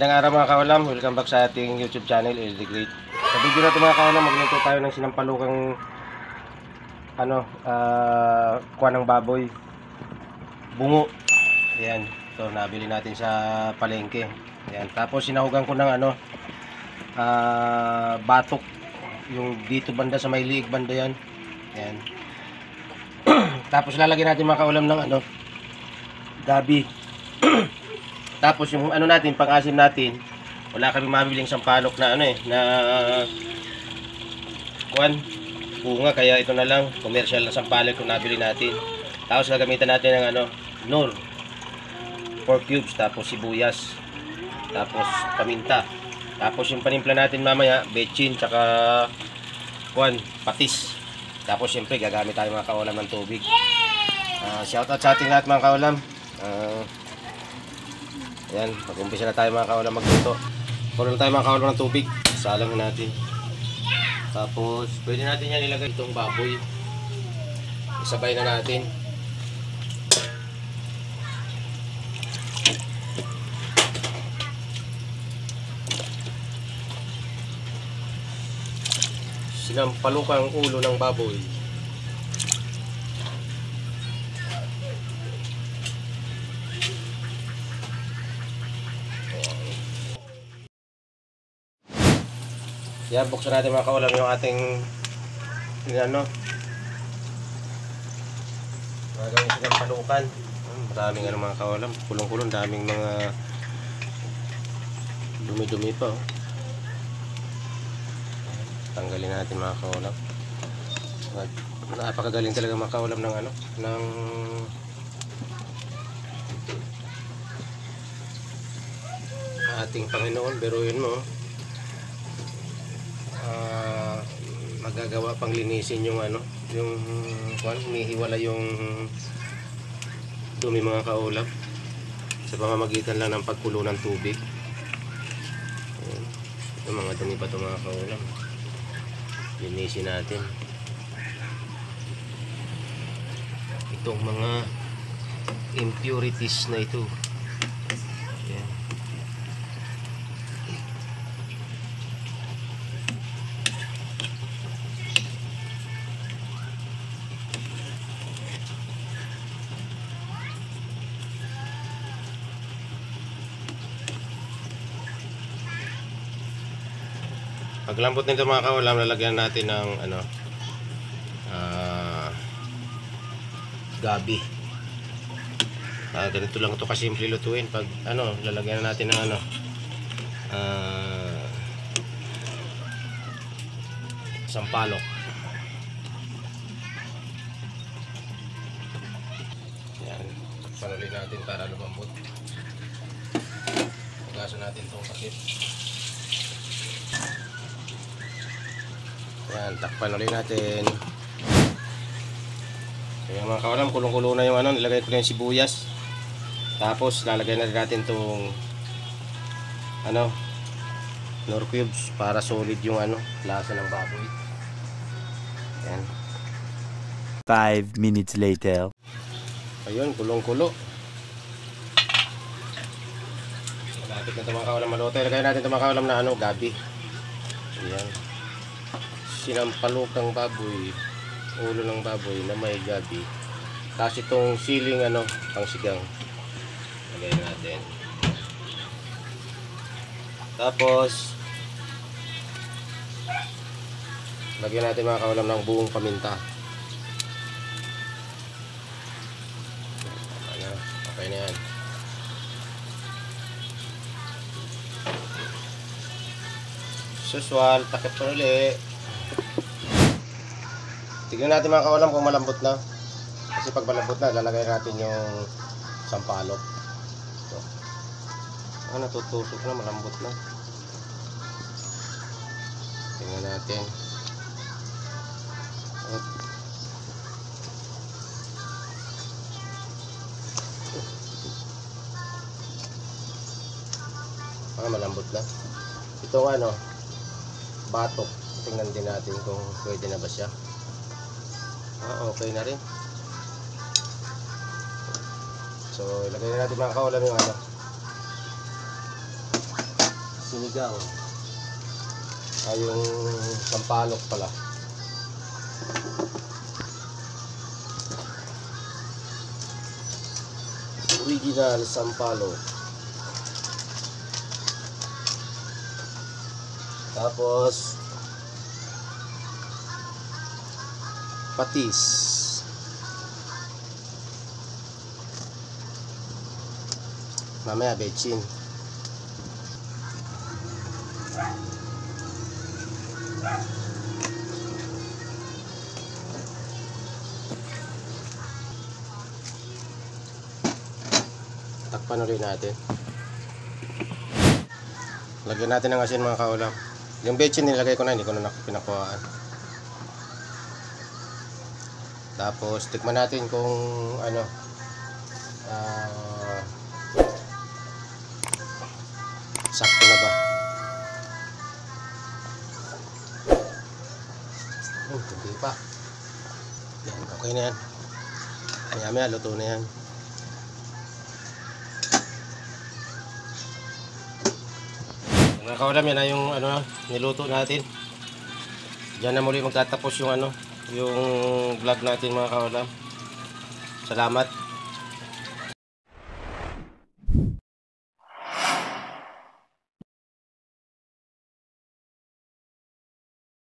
Magandang araw mga kaulam, welcome back sa ating YouTube channel, LD Great. Sa video na ito mga kaulam, magluto tayo ng sinampalukang kuha ng baboy, bungo. Ayan, ito nabili natin sa palengke. Ayan, tapos sinahugan ko ng batok, yung dito banda sa may liig banda yan. Ayan. Tapos lalagyan natin mga kaulam ng gabi. Tapos yung natin, pang-asim natin, wala kami mabiling sampalok na bunga, kaya ito na lang, commercial na sampalok kung nabili natin. Tapos gagamitan natin ng Knorr 4 cubes, tapos sibuyas, tapos paminta. Tapos yung panimpla natin mamaya, bechin, tsaka patis. Tapos syempre gagamit tayo mga kaulam ng tubig. Shoutout sa ating lahat mga kaulam. Ayan, mag-umpisa na tayo mga kaulam magluto. Kulo na tayo mga kaulam ng tubig. Salang na natin. Tapos, pwede natin yan ilagay itong baboy. Isabay na natin. Sinampalukang ulo ng baboy. Yan, buksan natin mga kaulam yung ating gagawin silang palukan. Maraming mga kaulam, kulong-kulong, daming mga dumi-dumi pa. Tanggalin natin mga kaulam. Napakagaling talaga mga kaulam ng ating Panginoon. Biruin mo, magagawa pang linisin yung humihiwala yung dumi mga kaulam sa pamamagitan lang ng pagkulo ng tubig. Ayan. Ito mga dumi pa ito mga kaulam, linisin natin itong mga impurities na ito. Ayan. Paglambot nito mga kaulam, lalagyan natin ng gabi. Ganito lang ito kasimple lutuin. Pag lalagyan natin ng sampalok. Yan, panuloy natin para lumambot. Pagasan natin itong takip. Yan, takpan ulit natin. Ayan mga kaulam, kulong-kulo na yung nilagay ko na yung sibuyas. Tapos lalagay na rin natin itong Knorr cubes para solid yung lasa ng baboy. Ayan. 5 minutes later. Ayun, kulong-kulo. Malapit na ito mga kaulam maluto. Ilagay natin ito mga kaulam na gabi. Ayan. Sinampalukang baboy, ulo ng baboy na may gabi. Tapos itong siling pang sigang, lagay natin. Tapos lagyan natin mga kaulam ng buong paminta. Okay na yan. Suswal, takip pa ulit. Tignan natin mga kaulam kung malambot na. Kasi pag malambot na, lalagay natin yung sampalok. Ito. Natutusok na, malambot na. Tignan natin. Malambot na. Itong batok. Tingnan din natin kung pwede na ba siya. Okay na rin. So ilagay na natin mga kaulam yung sinigang. Ay, yung sampalok pala. Original sampalok. Tapos patis. Mamaya bechin. Takpan ulit natin. Lagyan natin ng asin mga kaulam. Yung bechin nilagay ko na, hindi ko na pinakuhaan. Tapos tikman natin kung ano, sakto na ba. Hindi pa. Yan, okay na yan. Maya luto na yan. Mga kaulam, yan na yung ano, niluto natin. Diyan na muli magtatapos yung ano, yung vlog natin mga kaulam. Salamat.